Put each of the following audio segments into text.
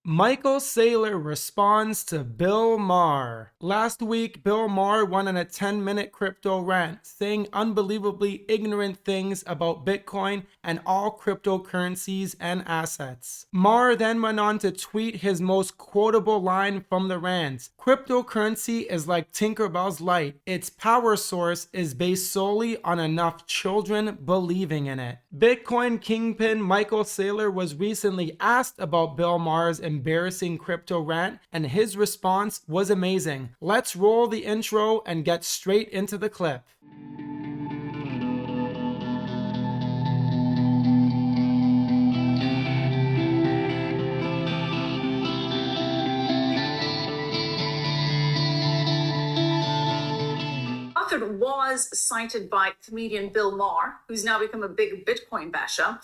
Michael Saylor responds to Bill Maher. Last week, Bill Maher went on a 10-minute crypto rant, saying unbelievably ignorant things about Bitcoin and all cryptocurrencies and assets. Maher then went on to tweet his most quotable line from the rant. Cryptocurrency is like Tinkerbell's light. Its power source is based solely on enough children believing in it. Bitcoin kingpin Michael Saylor was recently asked about Bill Maher's embarrassing crypto rant, and his response was amazing. Let's roll the intro and get straight into the clip. Buffett was cited by comedian Bill Maher, who's now become a big Bitcoin basher.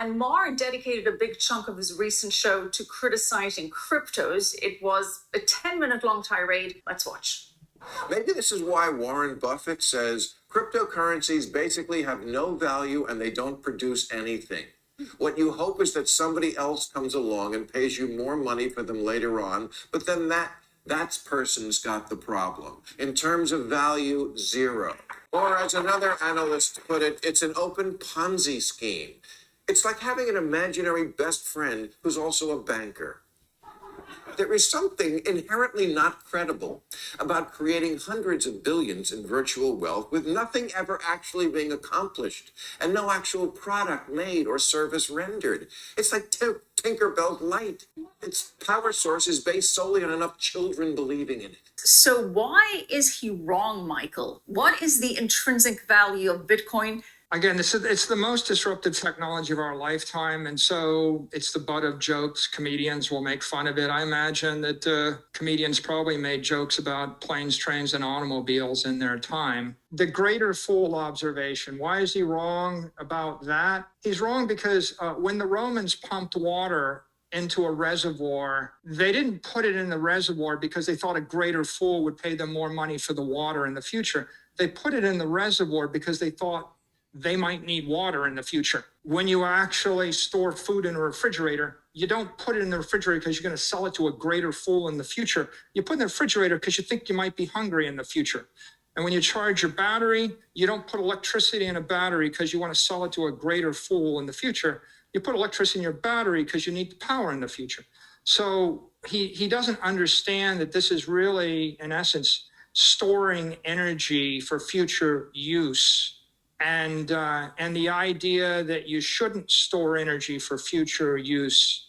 And Maher dedicated a big chunk of his recent show to criticizing cryptos. It was a 10-minute long tirade. Let's watch. Maybe this is why Warren Buffett says cryptocurrencies basically have no value and they don't produce anything. What you hope is that somebody else comes along and pays you more money for them later on, but then that person's got the problem. In terms of value, zero. Or as another analyst put it, it's an open Ponzi scheme. It's like having an imaginary best friend who's also a banker. There is something inherently not credible about creating hundreds of billions in virtual wealth with nothing ever actually being accomplished and no actual product made or service rendered. It's like Tinkerbell's light. Its power source is based solely on enough children believing in it. So why is he wrong, Michael? What is the intrinsic value of Bitcoin? Again, it's the most disruptive technology of our lifetime, and so it's the butt of jokes. Comedians will make fun of it. I imagine that comedians probably made jokes about planes, trains, and automobiles in their time. The greater fool observation, why is he wrong about that? He's wrong because when the Romans pumped water into a reservoir, they didn't put it in the reservoir because they thought a greater fool would pay them more money for the water in the future. They put it in the reservoir because they thought they might need water in the future. When you actually store food in a refrigerator, you don't put it in the refrigerator because you're going to sell it to a greater fool in the future. You put it in the refrigerator because you think you might be hungry in the future. And when you charge your battery, you don't put electricity in a battery because you want to sell it to a greater fool in the future. You put electricity in your battery because you need the power in the future. So he doesn't understand that this is really, in essence, storing energy for future use. And the idea that you shouldn't store energy for future use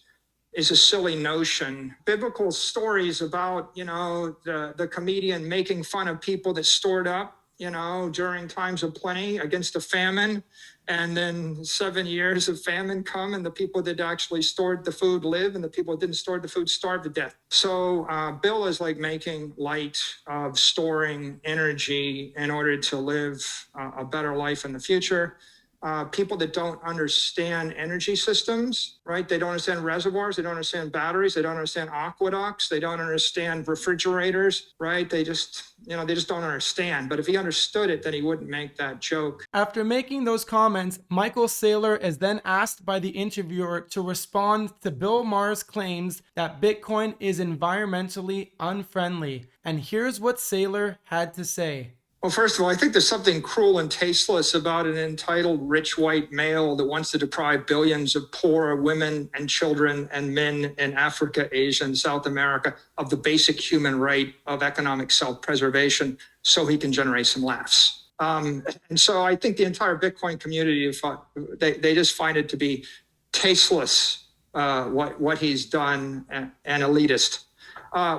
is a silly notion. Biblical stories about, the comedian making fun of people that stored up, during times of plenty against a famine. And then 7 years of famine come and the people that actually stored the food live and the people that didn't store the food starve to death. So Bill is like making light of storing energy in order to live a better life in the future. People that don't understand energy systems, right? They don't understand reservoirs. They don't understand batteries. They don't understand aqueducts. They don't understand refrigerators, right? They just don't understand. But if he understood it, then he wouldn't make that joke. After making those comments, Michael Saylor is then asked by the interviewer to respond to Bill Maher's claims that Bitcoin is environmentally unfriendly. And here's what Saylor had to say. Well, first of all, I think there's something cruel and tasteless about an entitled rich white male that wants to deprive billions of poor women and children and men in Africa, Asia, and South America of the basic human right of economic self-preservation so he can generate some laughs. And so I think the entire Bitcoin community, they just find it to be tasteless, what he's done and elitist.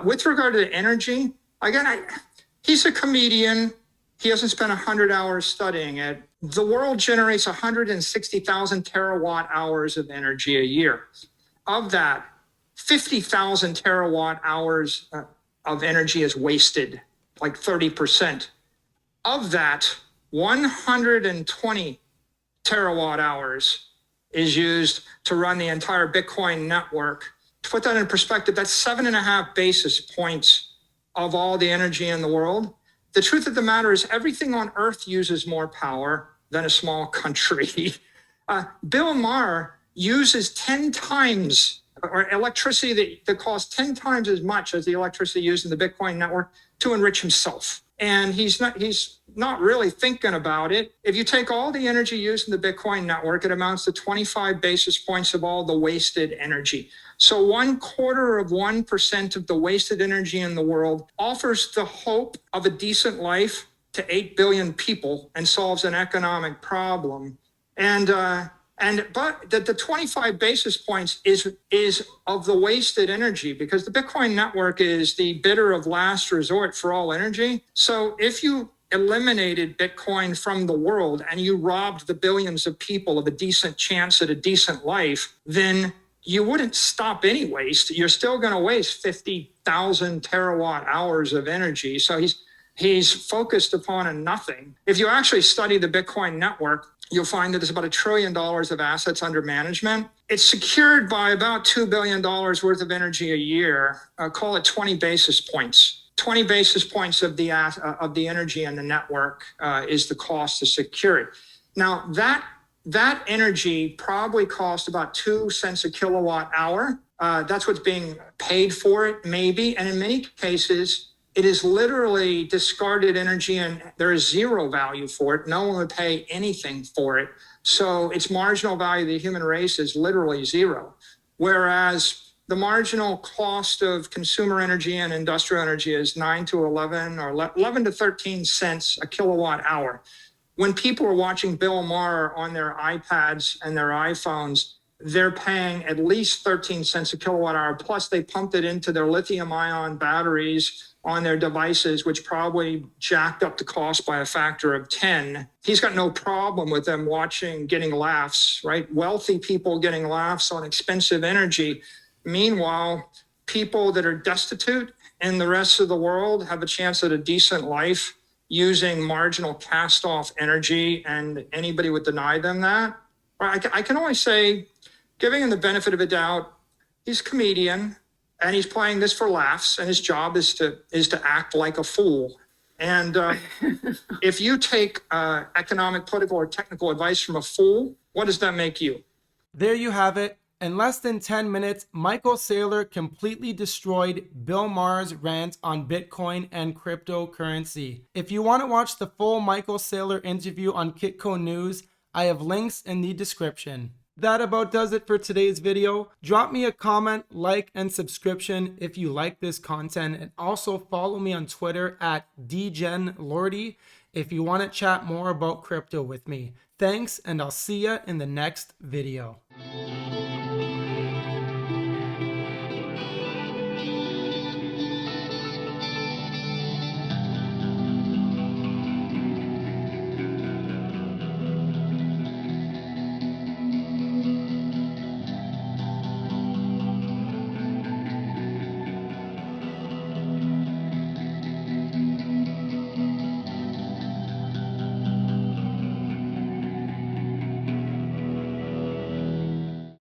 With regard to energy, again, he's a comedian. He hasn't spent 100 hours studying it. The world generates 160,000 terawatt hours of energy a year. Of that, 50,000 terawatt hours of energy is wasted, like 30%. Of that, 120 terawatt hours is used to run the entire Bitcoin network. To put that in perspective, that's 7.5 basis points of all the energy in the world. The truth of the matter is everything on earth uses more power than a small country. Bill Maher uses 10 times or electricity that costs 10 times as much as the electricity used in the Bitcoin network to enrich himself. And he's not really thinking about it. If you take all the energy used in the Bitcoin network, it amounts to 25 basis points of all the wasted energy. So 1/4% of the wasted energy in the world offers the hope of a decent life to 8 billion people and solves an economic problem. But the 25 basis points is of the wasted energy, because the Bitcoin network is the bidder of last resort for all energy. So if you eliminated Bitcoin from the world and you robbed the billions of people of a decent chance at a decent life, then you wouldn't stop any waste. You're still going to waste 50,000 terawatt hours of energy. So he's focused upon a nothing. If you actually study the Bitcoin network, you'll find that there's about $1 trillion of assets under management. It's secured by about $2 billion worth of energy a year. Call it 20 basis points. 20 basis points of the energy in the network is the cost to secure it. Now, that energy probably costs about 2 cents a kilowatt hour. That's what's being paid for it, maybe. And in many cases, it is literally discarded energy and there is zero value for it. No one would pay anything for it. So its marginal value of the human race is literally zero. Whereas the marginal cost of consumer energy and industrial energy is 9 to 11 or 11 to 13 cents a kilowatt hour. When people are watching Bill Maher on their iPads and their iPhones, they're paying at least 13 cents a kilowatt hour. Plus they pumped it into their lithium ion batteries on their devices, which probably jacked up the cost by a factor of 10. He's got no problem with them getting laughs, right? Wealthy people getting laughs on expensive energy. Meanwhile, people that are destitute in the rest of the world have a chance at a decent life using marginal cast-off energy, and anybody would deny them that. I can only say, giving him the benefit of a doubt, he's a comedian, and he's playing this for laughs, and his job is to act like a fool. And if you take economic, political, or technical advice from a fool, what does that make you? There you have it. In less than 10 minutes, Michael Saylor completely destroyed Bill Maher's rant on Bitcoin and cryptocurrency. If you want to watch the full Michael Saylor interview on Kitco News, I have links in the description. That about does it for today's video. Drop me a comment, like, and subscription if you like this content, and also follow me on Twitter at dgenlordy if you want to chat more about crypto with me. Thanks, and I'll see ya in the next video.